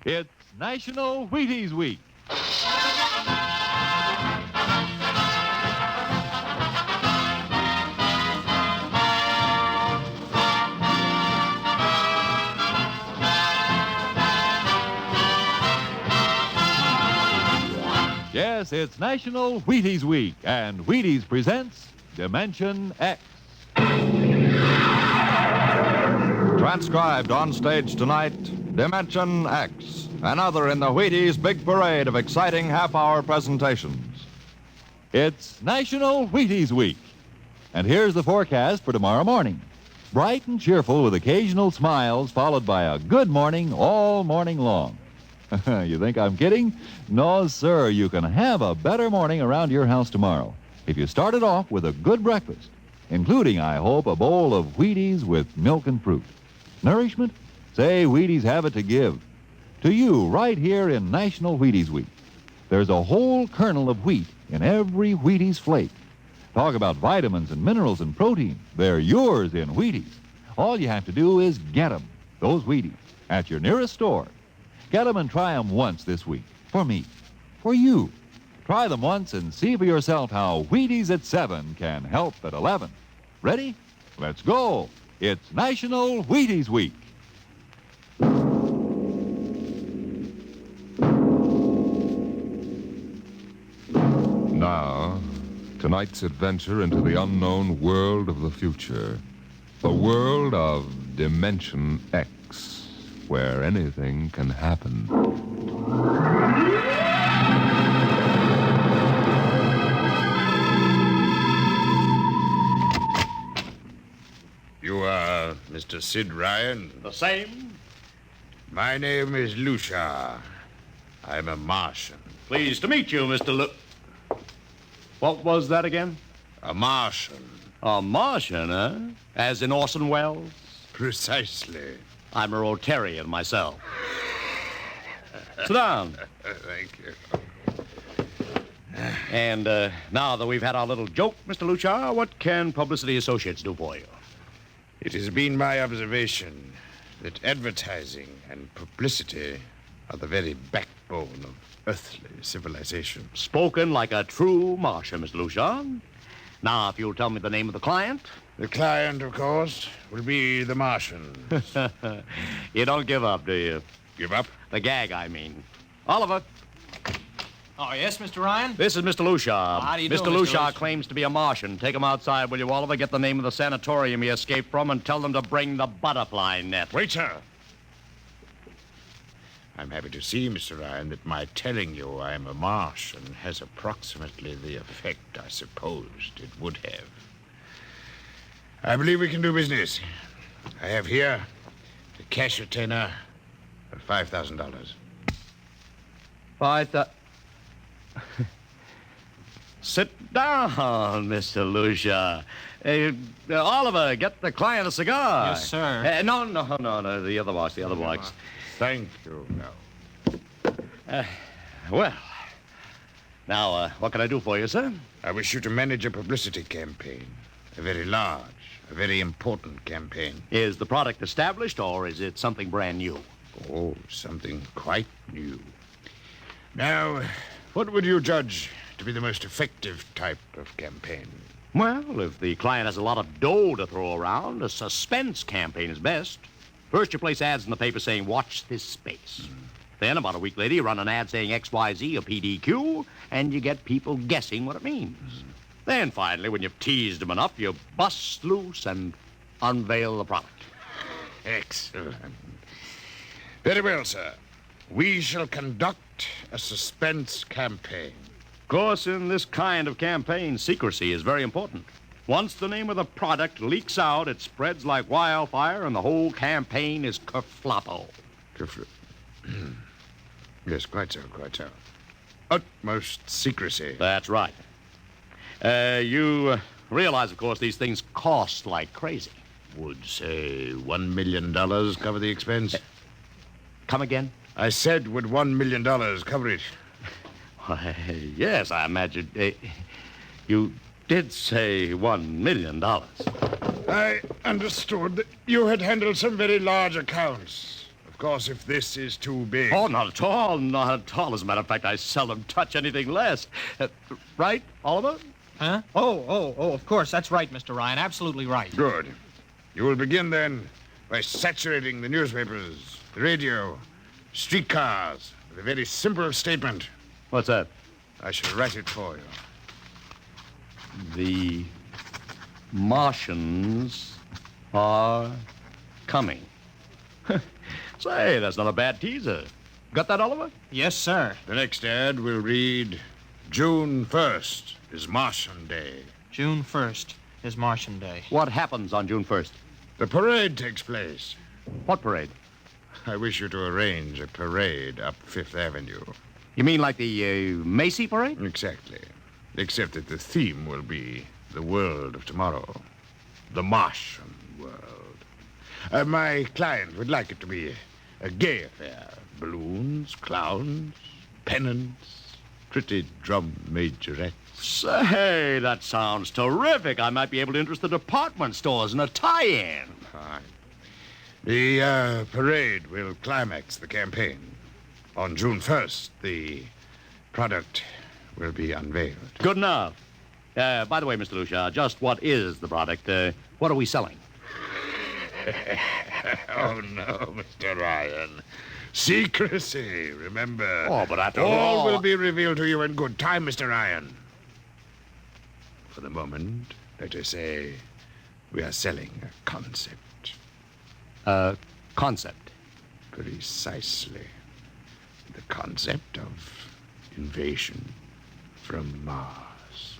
It's National Wheaties Week. Yes, it's National Wheaties Week, and Wheaties presents Dimension X. Transcribed on stage tonight, Dimension X, another in the Wheaties big parade of exciting half-hour presentations. It's National Wheaties Week. And here's the forecast for tomorrow morning. Bright and cheerful with occasional smiles followed by a good morning all morning long. You think I'm kidding? No, sir. You can have a better morning around your house tomorrow if you start it off with a good breakfast, including, I hope, a bowl of Wheaties with milk and fruit. Nourishment? Say, Wheaties have it to give. To you, right here in National Wheaties Week. There's a whole kernel of wheat in every Wheaties flake. Talk about vitamins and minerals and protein. They're yours in Wheaties. All you have to do is get them, those Wheaties, at your nearest store. Get them and try them once this week. For me. For you. Try them once and see for yourself how Wheaties at 7 can help at 11. Ready? Let's go. It's National Wheaties Week. Now, tonight's adventure into the unknown world of the future. The world of Dimension X, where anything can happen. You are Mr. Sid Ryan? The same. My name is Lucia. I'm a Martian. Pleased to meet you, Mr. What was that again? A Martian. A Martian, eh? As in Orson Welles? Precisely. I'm a Rotarian myself. Sit down. Thank you. And now that we've had our little joke, Mr. Lucia, what can Publicity Associates do for you? It has been my observation that advertising and publicity are the very backbone of earthly civilization. Spoken like a true Martian, Mr. Lucia. Now, if you'll tell me the name of the client. The client, of course, will be the Martian. You don't give up, do you? Give up? The gag, I mean. Oliver. Oh, yes, Mr. Ryan? This is Mr. Lucia. How do you do, Mr. Mr. Lucia Lucia? claims to be a Martian. Take him outside, will you, Oliver? Get the name of the sanatorium he escaped from and tell them to bring the butterfly net. Wait, sir. I'm happy to see, Mr. Ryan, that my telling you I am a Martian has approximately the effect I supposed it would have. I believe we can do business. I have here a cash retainer of $5,000. Sit down, Mr. Lucia. Oliver, get the client a cigar. Yes, sir. No, the other box. Thank you. No. Well, now, what can I do for you, sir? I wish you to manage a publicity campaign. A very large, a very important campaign. Is the product established, or is it something brand new? Oh, something quite new. Now, what would you judge to be the most effective type of campaign? Well, if the client has a lot of dough to throw around, a suspense campaign is best. First, you place ads in the paper saying, watch this space. Then, about a week later, you run an ad saying XYZ or PDQ, and you get people guessing what it means. Then, finally, when you've teased them enough, you bust loose and unveil the product. Excellent. Very well, sir. We shall conduct a suspense campaign. Of course, in this kind of campaign, secrecy is very important. Once the name of the product leaks out, it spreads like wildfire, and the whole campaign is kerfloppo. Yes, quite so. Utmost secrecy. That's right. You realize, of course, these things cost like crazy. Would, say, $1 million cover the expense? Come again? I said, would $1 million cover it? Why, yes, I imagine. You did say $1 million. I understood that you had handled some very large accounts. Of course, if this is too big. Oh, not at all. Not at all. As a matter of fact, I seldom touch anything less. Right, Oliver? Huh? Oh, of course. That's right, Mr. Ryan. Absolutely right. Good. You will begin then by saturating the newspapers, the radio, streetcars with a very simple statement. What's that? I shall write it for you. The Martians are coming. Say, that's not a bad teaser. Got that, Oliver? Yes, sir. The next ad will read, June 1st is Martian Day. June 1st is Martian Day. What happens on June 1st? The parade takes place. What parade? I wish you to arrange a parade up Fifth Avenue. You mean like the Macy parade? Exactly. Except that the theme will be the world of tomorrow. The Martian world. My client would like it to be a gay affair. Balloons, clowns, pennants, pretty drum majorettes. Say, that sounds terrific. I might be able to interest the department stores in a tie-in. Fine. The parade will climax the campaign. On June 1st, the product will be unveiled. Good enough. By the way, Mr. Lucia, just what is the product? What are we selling? Oh, no, Mr. Ryan. Secrecy, remember. Oh, but after all will be revealed to you in good time, Mr. Ryan. For the moment, let us say we are selling a concept. Concept. Precisely. The concept of invasion from Mars.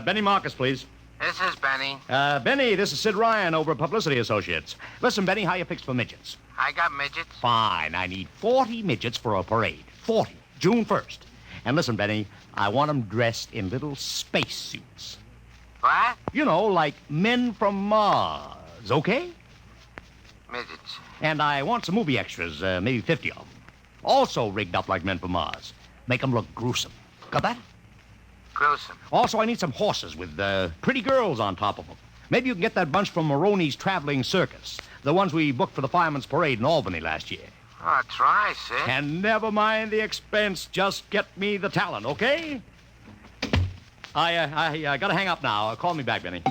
Benny Marcus, please. This is Benny. Benny, this is Sid Ryan over at Publicity Associates. Listen, Benny, how you fixed for midgets? I got midgets. Fine. I need 40 midgets for a parade. 40. June 1st. And listen, Benny, I want them dressed in little space suits. What? You know, like men from Mars, okay? Midgets. And I want some movie extras, maybe 50 of them. Also rigged up like men from Mars. Make them look gruesome. Got that? Gruesome. Also, I need some horses with pretty girls on top of them. Maybe you can get that bunch from Maroney's Traveling Circus. The ones we booked for the Fireman's Parade in Albany last year. Oh, try, Sid. And never mind the expense. Just get me the talent, okay? I gotta hang up now. Call me back, Benny.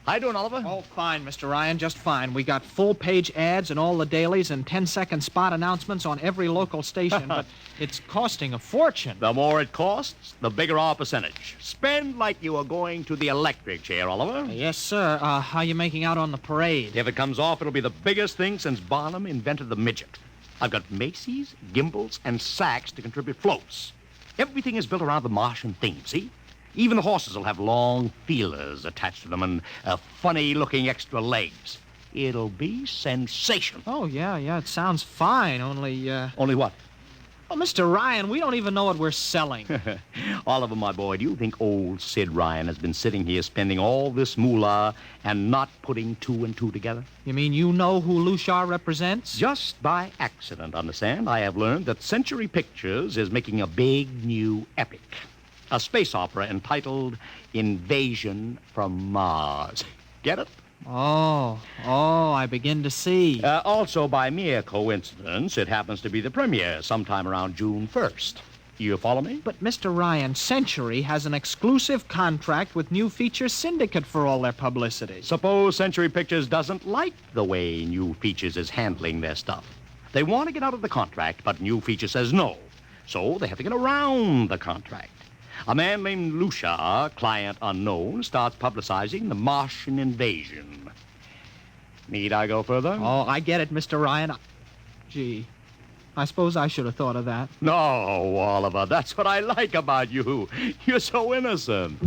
How you doing, Oliver? Oh, fine, Mr. Ryan, just fine. We got full-page ads in all the dailies and 10-second spot announcements on every local station, but it's costing a fortune. The more it costs, the bigger our percentage. Spend like you are going to the electric chair, Oliver. Yes, sir. How you making out on the parade? If it comes off, it'll be the biggest thing since Barnum invented the midget. I've got Macy's, gimbals, and sacks to contribute floats. Everything is built around the Martian theme, see? Even the horses will have long feelers attached to them and funny-looking extra legs. It'll be sensational. Oh, yeah, it sounds fine, only, Only what? Oh, Mr. Ryan, we don't even know what we're selling. Oliver, my boy, do you think old Sid Ryan has been sitting here spending all this moolah and not putting two and two together? You mean you know who Lucia represents? Just by accident, understand, I have learned that Century Pictures is making a big new epic. A space opera entitled Invasion from Mars. Get it? Oh, I begin to see. Also, by mere coincidence, it happens to be the premiere sometime around June 1st. You follow me? But, Mr. Ryan, Century has an exclusive contract with New Features Syndicate for all their publicity. Suppose Century Pictures doesn't like the way New Features is handling their stuff. They want to get out of the contract, but New Features says no. So they have to get around the contract. A man named Lucia, client unknown, starts publicizing the Martian invasion. Need I go further? Oh, I get it, Mr. Ryan. Gee, I suppose I should have thought of that. No, Oliver, that's what I like about you. You're so innocent.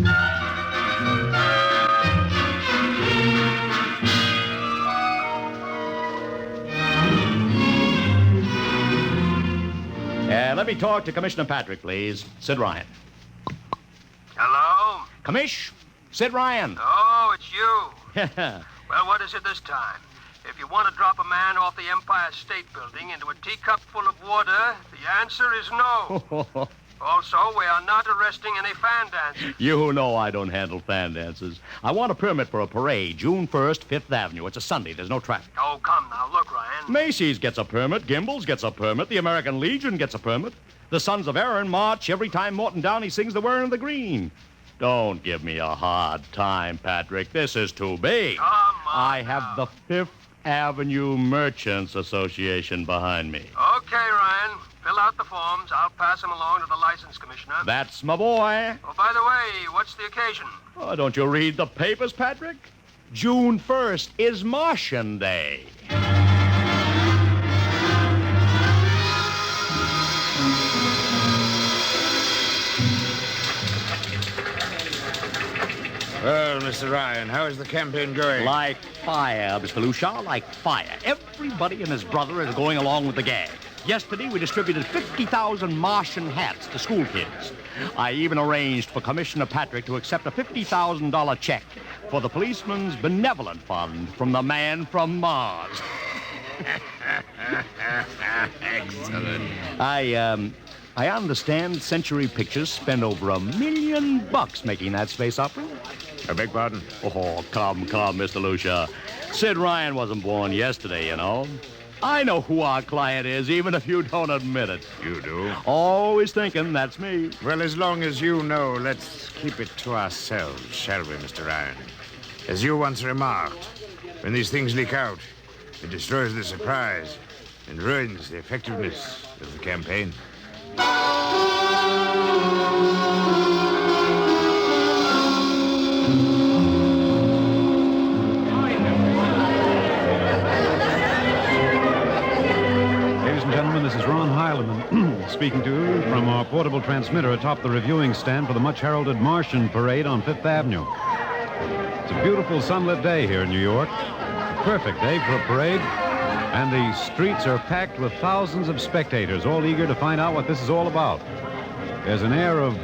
Let me talk to Commissioner Patrick, please. Sid Ryan. Hello? Commish, Sid Ryan. Oh, it's you. Yeah. Well, what is it this time? If you want to drop a man off the Empire State Building into a teacup full of water, the answer is no. Also, we are not arresting any fan dancers. You know I don't handle fan dances. I want a permit for a parade, June 1st, 5th Avenue. It's a Sunday. There's no traffic. Oh, come now. Look, Ryan. Macy's gets a permit. Gimbel's gets a permit. The American Legion gets a permit. The Sons of Erin march every time Morton Downey sings the Wearing of the Green. Don't give me a hard time, Patrick. This is too big. Come on I have now. the Fifth Avenue Merchants Association behind me. Okay, Ryan. Fill out the forms. I'll pass them along to the license commissioner. That's my boy. Oh, by the way, what's the occasion? Oh, don't you read the papers, Patrick? June 1st is Martian Day. Well, Mr. Ryan, how is the campaign going? Like fire, Mr. Lucia, like fire. Everybody and his brother is going along with the gag. Yesterday, we distributed 50,000 Martian hats to school kids. I even arranged for Commissioner Patrick to accept a $50,000 check for the Policeman's Benevolent Fund from the man from Mars. Excellent. I understand Century Pictures spent over $1 million making that space opera. I beg pardon? Oh, come, Mr. Lucia. Sid Ryan wasn't born yesterday, you know. I know who our client is, even if you don't admit it. You do? Always thinking that's me. Well, as long as you know, let's keep it to ourselves, shall we, Mr. Ryan? As you once remarked, when these things leak out, it destroys the surprise and ruins the effectiveness of the campaign. Ladies and gentlemen, this is Ron Heileman speaking to you from our portable transmitter atop the reviewing stand for the much-heralded Martian Parade on Fifth Avenue. It's a beautiful sunlit day here in New York. A perfect day for a parade. And the streets are packed with thousands of spectators, all eager to find out what this is all about. There's an air of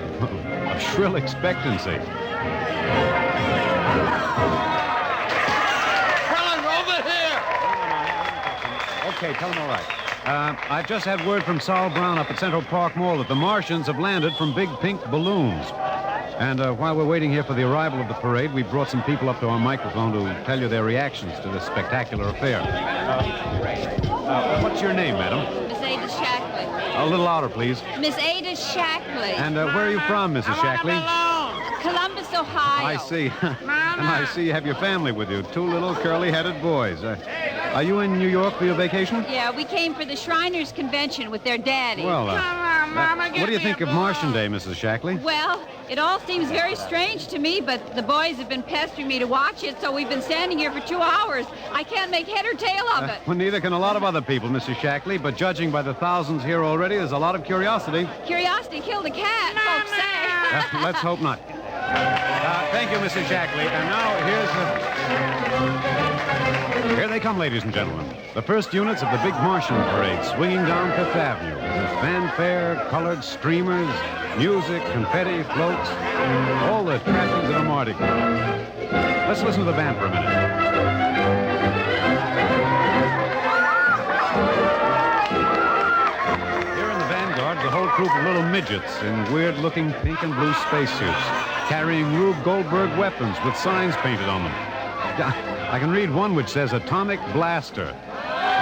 shrill expectancy. Helen, over here! Okay, tell them all right. I've just had word from Sol Brown up at Central Park Mall that the Martians have landed from big pink balloons. And while we're waiting here for the arrival of the parade, we brought some people up to our microphone to tell you their reactions to this spectacular affair. What's your name, madam? Miss Ada Shackley. A little louder, please. Miss Ada Shackley. And where are you from, Mrs. Shackley? Columbus, Ohio. I see. And I see you have your family with you, two little curly-headed boys. Are you in New York for your vacation? Yeah, we came for the Shriners Convention with their daddy. Well, what do you think of Martian Day, Mrs. Shackley? Well, it all seems very strange to me, but the boys have been pestering me to watch it, so we've been standing here for 2 hours. I can't make head or tail of it. Well, neither can a lot of other people, Mrs. Shackley, but judging by the thousands here already, there's a lot of curiosity. Curiosity killed a cat, folks say. Let's hope not. Thank you, Mrs. Shackley. And now, here they come, ladies and gentlemen. The first units of the big Martian parade swinging down Fifth Avenue. There's fanfare, colored streamers, music, confetti, floats, all the trappings of a Mardi Gras. Let's listen to the band for a minute. Here in the vanguard, the whole group of little midgets in weird-looking pink and blue spacesuits, carrying Rube Goldberg weapons with signs painted on them. I can read one which says Atomic Blaster.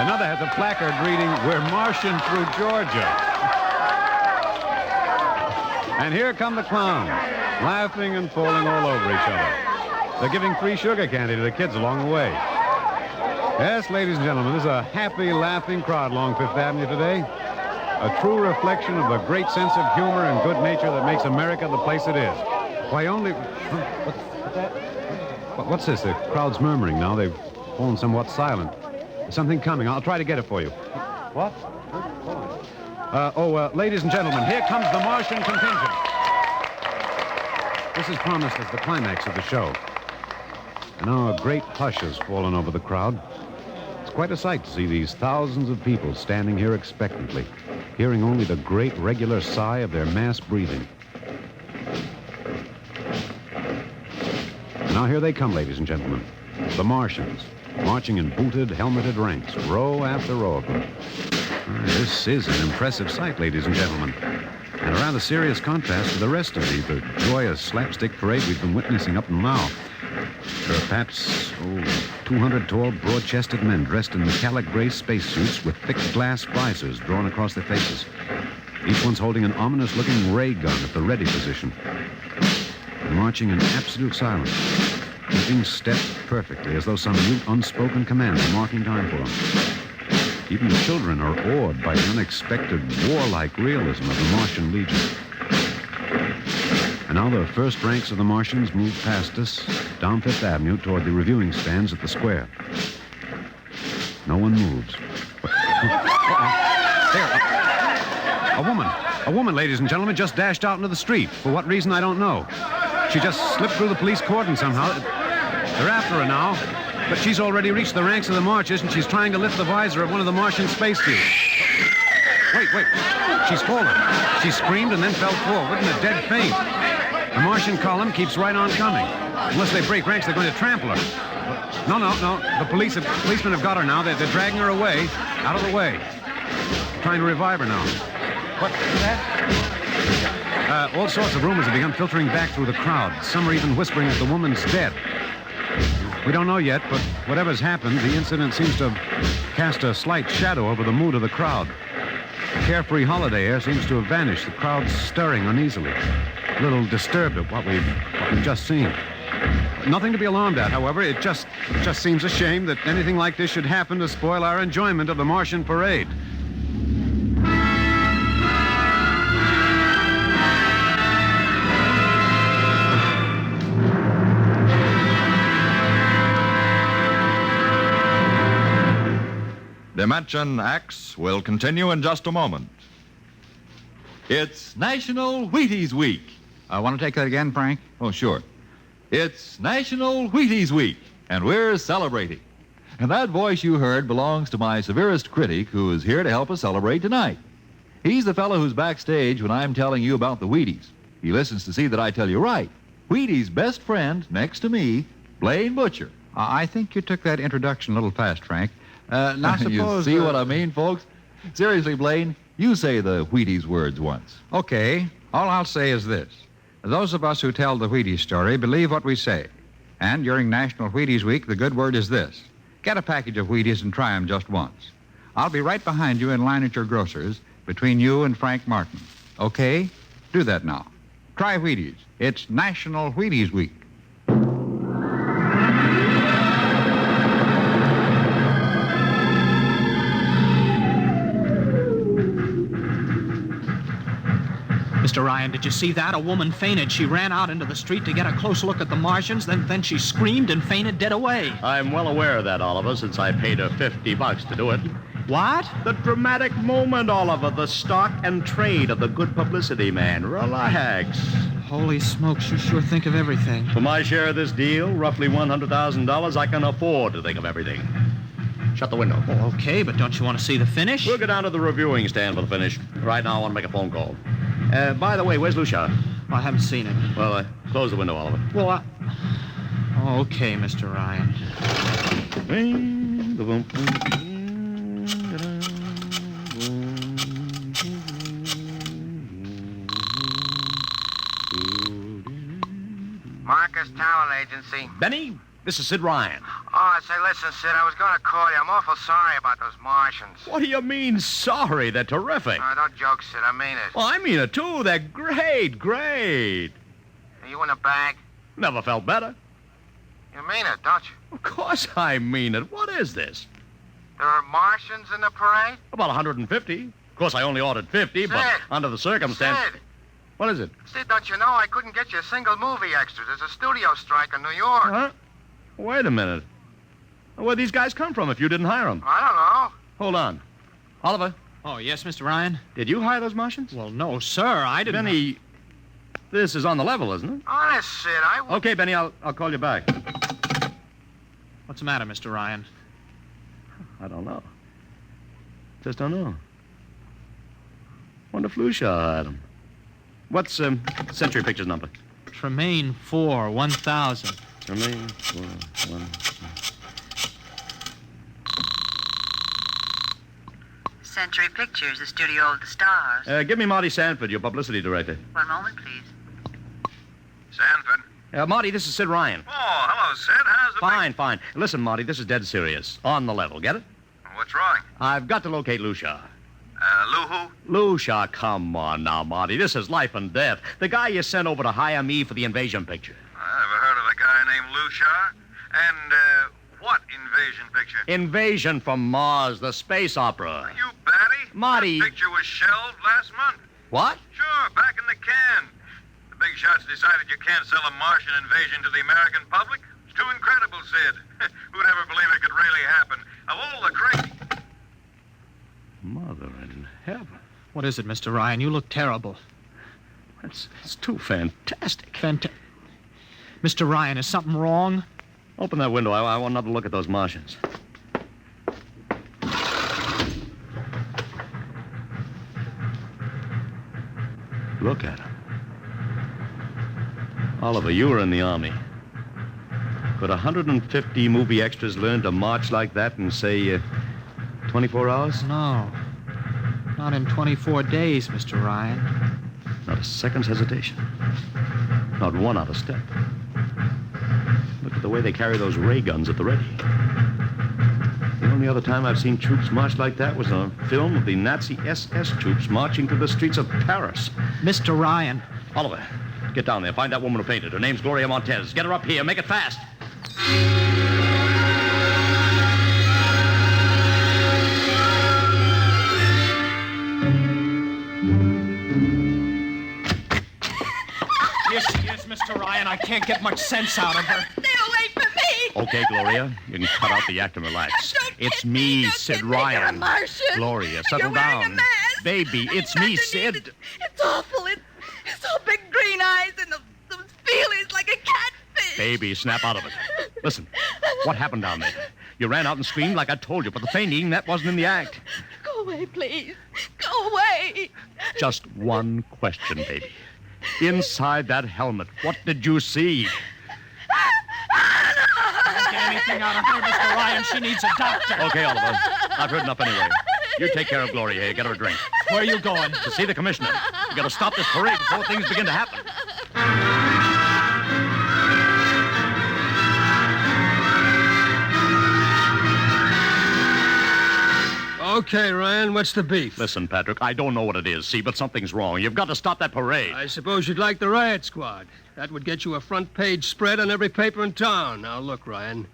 Another has a placard reading, "We're Martian through Georgia." And here come the clowns, laughing and falling all over each other. They're giving free sugar candy to the kids along the way. Yes, ladies and gentlemen, there's a happy, laughing crowd along Fifth Avenue today. A true reflection of the great sense of humor and good nature that makes America the place it is. Why, only... What's that? What's this? The crowd's murmuring now. They've fallen somewhat silent. There's something coming. I'll try to get it for you. What? Ladies and gentlemen, here comes the Martian contingent. This is promised as the climax of the show. And now a great hush has fallen over the crowd. It's quite a sight to see these thousands of people standing here expectantly, hearing only the great regular sigh of their mass breathing. Now here they come, ladies and gentlemen, the Martians. marching in booted, helmeted ranks, row after row of them. This is an impressive sight, ladies and gentlemen, and a rather serious contrast to the rest of the joyous slapstick parade we've been witnessing up until now. There are perhaps 200 tall, broad-chested men dressed in metallic gray spacesuits with thick glass visors drawn across their faces. Each one's holding an ominous-looking ray gun at the ready position. They're marching in absolute silence, keeping step perfectly, as though some mute, unspoken command is marking time for them. Even the children are awed by the unexpected, warlike realism of the Martian Legion. And now the first ranks of the Martians move past us down Fifth Avenue toward the reviewing stands at the square. No one moves. A woman, ladies and gentlemen, just dashed out into the street. For what reason, I don't know. She just slipped through the police cordon somehow. They're after her now, but she's already reached the ranks of the marchers, and she's trying to lift the visor of one of the Martian spacesuits. Wait. She's fallen. She screamed and then fell forward in a dead faint. The Martian column keeps right on coming. Unless they break ranks, they're going to trample her. No. The policemen have got her now. They're dragging her away, out of the way. Trying to revive her now. What is that? All sorts of rumors have begun filtering back through the crowd. Some are even whispering that the woman's dead. We don't know yet, but whatever's happened, the incident seems to have cast a slight shadow over the mood of the crowd. The carefree holiday air seems to have vanished. The crowd's stirring uneasily, a little disturbed at what we've just seen. Nothing to be alarmed at, however. It just seems a shame that anything like this should happen to spoil our enjoyment of the Martian parade. Dimension X will continue in just a moment. It's National Wheaties Week. I want to take that again, Frank? Oh, sure. It's National Wheaties Week, and we're celebrating. And that voice you heard belongs to my severest critic, who is here to help us celebrate tonight. He's the fellow who's backstage when I'm telling you about the Wheaties. He listens to see that I tell you right. Wheaties' best friend, next to me, Blaine Butcher. I think you took that introduction a little fast, Frank. Now, suppose... You see what I mean, folks? Seriously, Blaine, you say the Wheaties words once. Okay. All I'll say is this. Those of us who tell the Wheaties story believe what we say. And during National Wheaties Week, the good word is this. Get a package of Wheaties and try them just once. I'll be right behind you in line at your grocer's, between you and Frank Martin. Okay? Do that now. Try Wheaties. It's National Wheaties Week. Mr. Ryan, did you see that? A woman fainted. She ran out into the street to get a close look at the Martians, then she screamed and fainted dead away. I'm well aware of that, Oliver, since I paid her $50 to do it. What? The dramatic moment, Oliver. The stock and trade of the good publicity, man. Relax. Holy smokes, you sure think of everything. For my share of this deal, roughly $100,000, I can afford to think of everything. Shut the window. Oh, okay, but don't you want to see the finish? We'll go down to the reviewing stand for the finish. Right now, I want to make a phone call. By the way, where's Lucia? I haven't seen him. Well, close the window, Oliver. Well, Oh, okay, Mr. Ryan. Marcus Talent Agency. Benny, this is Sid Ryan. Oh, say, listen, Sid, I was going to call you. I'm awful sorry about those Martians. What do you mean, sorry? They're terrific. Oh, don't joke, Sid. I mean it. Well, I mean it, too. They're great. Are you in a bag? Never felt better. You mean it, don't you? Of course I mean it. What is this? There are Martians in the parade? About 150. Of course, I only ordered 50, Sid. but under the circumstance... Sid. What is it? Sid, don't you know I couldn't get you a single movie extra? There's a studio strike in New York. Huh? Wait a minute. Where'd these guys come from if you didn't hire them? I don't know. Hold on. Oliver, Oh, yes, Mr. Ryan? did you hire those Martians? Well, no, sir, I didn't... Benny, this is on the level, isn't it? Honest, Sid, I... Okay, Benny, I'll call you back. What's the matter, Mr. Ryan? I don't know. Just don't know. Wonder if Lucia hired him. What's Century Pictures number? Tremaine 4, 1000. Tremaine 4, 1. Century Pictures, the studio of the stars. Give me Marty Sanford, your publicity director. One moment, please. Sanford. Marty, this is Sid Ryan. Oh, hello, Sid. How's the... Fine. Listen, Marty, this is dead serious. On the level, get it? What's wrong? I've got to locate Lucia. Lou who? Lucia, come on now, Marty. This is life and death. The guy you sent over to hire me for the invasion picture. I never heard of a guy named Lou Shar. And, what invasion picture? Invasion from Mars, the space opera. Are you batty? Marty. That picture was shelved last month. What? Sure, back in the can. The big shots decided you can't sell a Martian invasion to the American public. It's too incredible, Sid. Who'd ever believe it could really happen? Of all the crazy... Mother in heaven. What is it, Mr. Ryan? You look terrible. It's too fantastic. Mr. Ryan, is something wrong? Open that window. I want another look at those Martians. Look at them. Oliver, you were in the Army. Could 150 movie extras learn to march like that in, say, 24 hours? No. Not in 24 days, Mr. Ryan. Not a second's hesitation. Not one out of step. Look at the way they carry those ray guns at the ready. The only other time I've seen troops march like that was on a film of the Nazi SS troops marching through the streets of Paris. Mr. Ryan. Oliver, get down there. Find that woman who painted. Her name's Gloria Montez. Get her up here. Make it fast. Here she is, Mr. Ryan. I can't get much sense out of her. Stay away from me! Okay, Gloria. You can cut out the act and relax. It's me, Sid You're a Ryan. Martian. Gloria, settle You're wearing down. a mask. Baby, it's me, Sid. It's awful. It's all big green eyes and those feelings like a catfish. Baby, snap out of it. Listen, what happened down there? You ran out and screamed like I told you, but the fainting, that wasn't in the act. Go away, please. Go away. Just one question, baby. Inside that helmet, what did you see? Can't get anything out of her, Mr. Ryan. She needs a doctor. Okay, Oliver. I've heard enough anyway. You take care of Gloria here. Get her a drink. Where are you going? To see the commissioner. You gotta stop this parade before things begin to happen. Okay, Ryan, what's the beef? Listen, Patrick, I don't know what it is, see, but something's wrong. You've got to stop that parade. I suppose you'd like the riot squad. That would get you a front-page spread on every paper in town. Now, look, Ryan,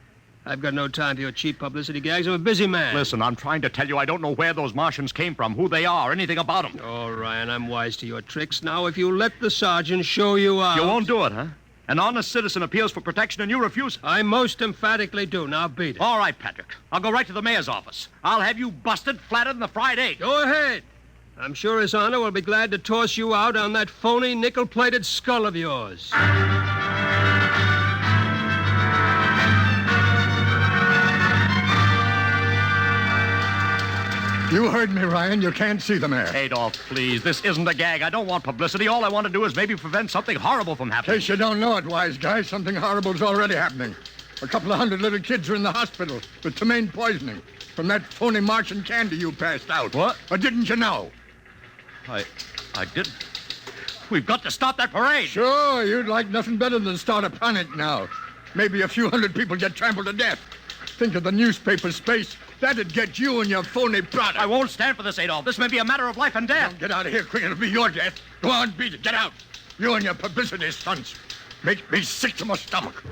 I've got no time for your cheap publicity gags. I'm a busy man. Listen, I'm trying to tell you I don't know where those Martians came from, who they are, anything about them. Oh, Ryan, I'm wise to your tricks. Now, if you let the sergeant show you out... You won't do it, huh? An honest citizen appeals for protection and you refuse it. I most emphatically do. Now beat it. All right, Patrick. I'll go right to the mayor's office. I'll have you busted flatter than the fried egg. Go ahead. I'm sure His Honor will be glad to toss you out on that phony nickel-plated skull of yours. You heard me, Ryan. You can't see the mayor. Adolf, please. This isn't a gag. I don't want publicity. All I want to do is maybe prevent something horrible from In happening. case you don't know it, wise guy, something horrible's already happening. A couple of hundred little kids are in the hospital with ptomaine poisoning from that phony Martian candy you passed out. What? Or didn't you know? I didn't. We've got to stop that parade. Sure, you'd like nothing better than start a panic now. Maybe a few hundred people get trampled to death. Think of the newspaper space. That'd get you and your phony product. I won't stand for this, Adolf. This may be a matter of life and death. Don't get out of here quick. It'll be your death. Go on, beat it. Get out. You and your publicity stunts make me sick to my stomach.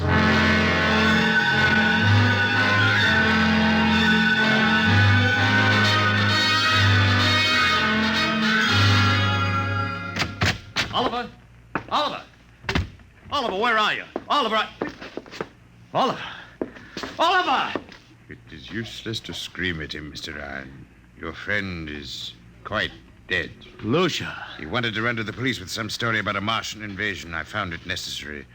Oliver! Oliver! Oliver, where are you? Oliver! Oliver! Oliver! It is useless to scream at him, Mr. Ryan. Your friend is quite dead. Lucia. He wanted to run to the police with some story about a Martian invasion. I found it necessary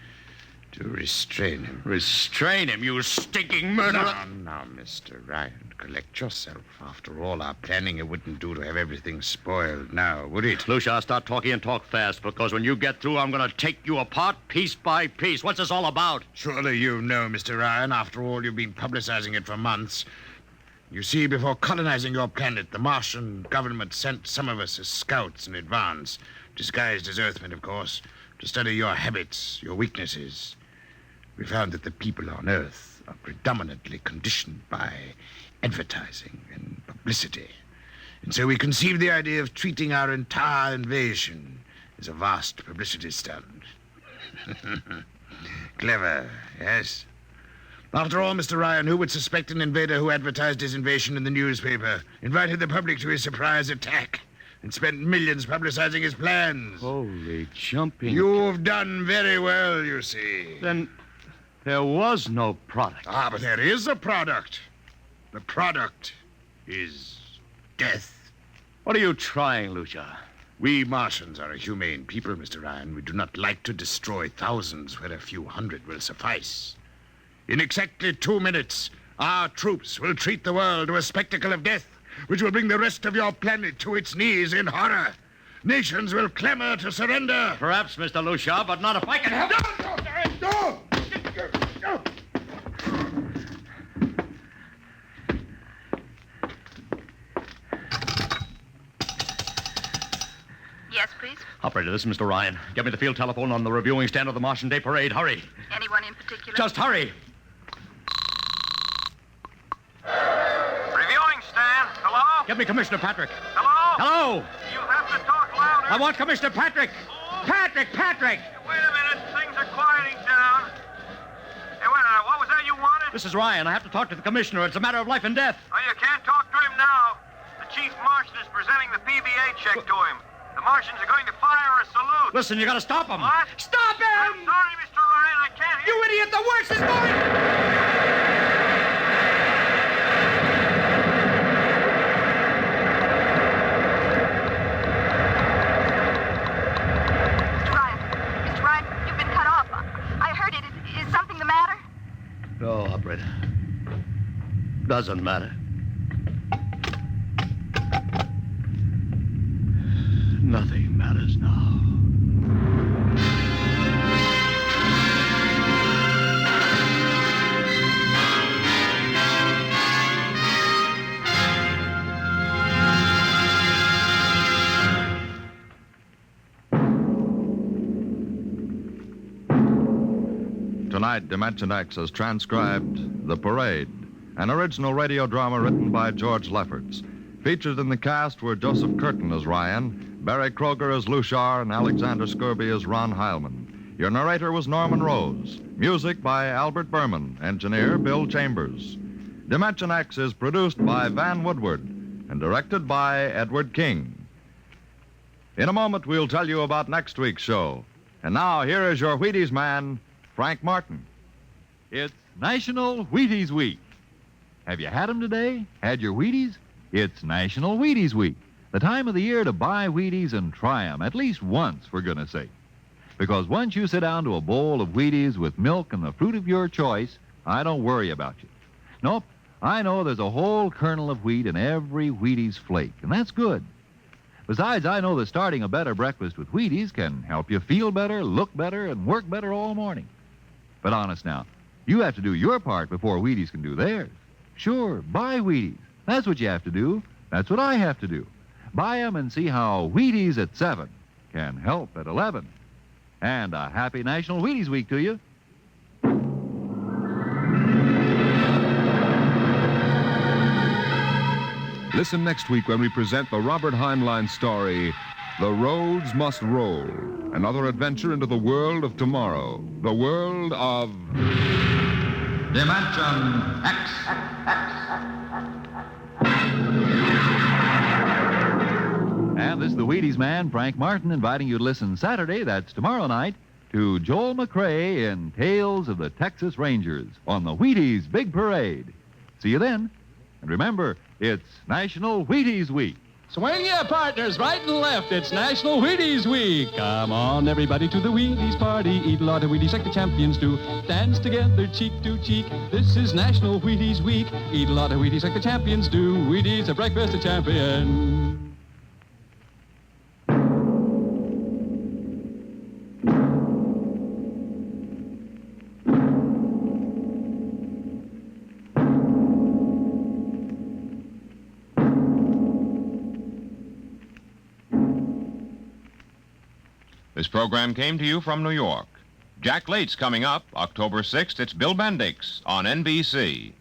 to restrain him. Restrain him, you stinking murderer! Now, Mr. Ryan, collect yourself. After all our planning, it wouldn't do to have everything spoiled now, would it? Lucia, I'll start talking and talk fast, because when you get through, I'm going to take you apart piece by piece. What's this all about? Surely you know, Mr. Ryan. After all, you've been publicizing it for months. You see, before colonizing your planet, the Martian government sent some of us as scouts in advance, disguised as Earthmen, of course, to study your habits, your weaknesses. We found that the people on Earth are predominantly conditioned by advertising and publicity. And so we conceived the idea of treating our entire invasion as a vast publicity stunt. Clever, yes? After all, Mr. Ryan, who would suspect an invader who advertised his invasion in the newspaper, invited the public to his surprise attack, and spent millions publicizing his plans? Holy jumping. You've done very well, you see. Then there was no product. Ah, but there is a product. The product is death. What are you trying, Lucia? We Martians are a humane people, Mr. Ryan. We do not like to destroy thousands where a few hundred will suffice. In exactly 2 minutes, our troops will treat the world to a spectacle of death, which will bring the rest of your planet to its knees in horror. Nations will clamor to surrender. Perhaps, Mr. Lucia, but not if I can help. No! Yes, please. Operator, this is Mr. Ryan. Get me the field telephone on the reviewing stand of the Martian Day Parade. Hurry. Anyone in particular? Just hurry. Reviewing stand. Hello? Get me Commissioner Patrick. Hello? Hello. You have to talk louder. I want Commissioner Patrick. Patrick! Wait a minute. Things are quieting down. Hey, wait a minute. What was that you wanted? This is Ryan. I have to talk to the commissioner. It's a matter of life and death. Oh, you can't talk to him now. The chief Martian is presenting the PBA check to him. The Martians are going to fire a salute. Listen, you gotta stop him. What? Stop him! I'm sorry, Mr. Ryan. I can't hear You idiot! The worst is going... Mr. Ryan, you've been cut off. I heard it. Is something the matter? No, operator. Doesn't matter. Nothing matters now. Tonight, Dimension X has transcribed The Parade, an original radio drama written by George Lefferts. Featured in the cast were Joseph Curtin as Ryan, Barry Kroger as Luchar, and Alexander Skirby as Ron Heilman. Your narrator was Norman Rose. Music by Albert Berman. Engineer Bill Chambers. Dimension X is produced by Van Woodward and directed by Edward King. In a moment, we'll tell you about next week's show. And now, here is your Wheaties man, Frank Martin. It's National Wheaties Week. Have you had them today? Had your Wheaties? It's National Wheaties Week, the time of the year to buy Wheaties and try them at least once, for goodness sake. Because once you sit down to a bowl of Wheaties with milk and the fruit of your choice, I don't worry about you. Nope, I know there's a whole kernel of wheat in every Wheaties flake, and that's good. Besides, I know that starting a better breakfast with Wheaties can help you feel better, look better, and work better all morning. But honest now, you have to do your part before Wheaties can do theirs. Sure, buy Wheaties. That's what you have to do. That's what I have to do. Buy 'em and see how Wheaties at 7 can help at 11. And a happy National Wheaties Week to you. Listen next week when we present the Robert Heinlein story, The Roads Must Roll. Another adventure into the world of tomorrow. The world of... Dimension X. And this is the Wheaties man, Frank Martin, inviting you to listen Saturday, that's tomorrow night, to Joel McRae in Tales of the Texas Rangers on the Wheaties Big Parade. See you then. And remember, it's National Wheaties Week. Swing your partners right and left. It's National Wheaties Week. Come on, everybody, to the Wheaties party. Eat a lot of Wheaties like the champions do. Dance together, cheek to cheek. This is National Wheaties Week. Eat a lot of Wheaties like the champions do. Wheaties, a breakfast of champions. This program came to you from New York. Jack Late's coming up October 6th. It's Bill Bendix on NBC.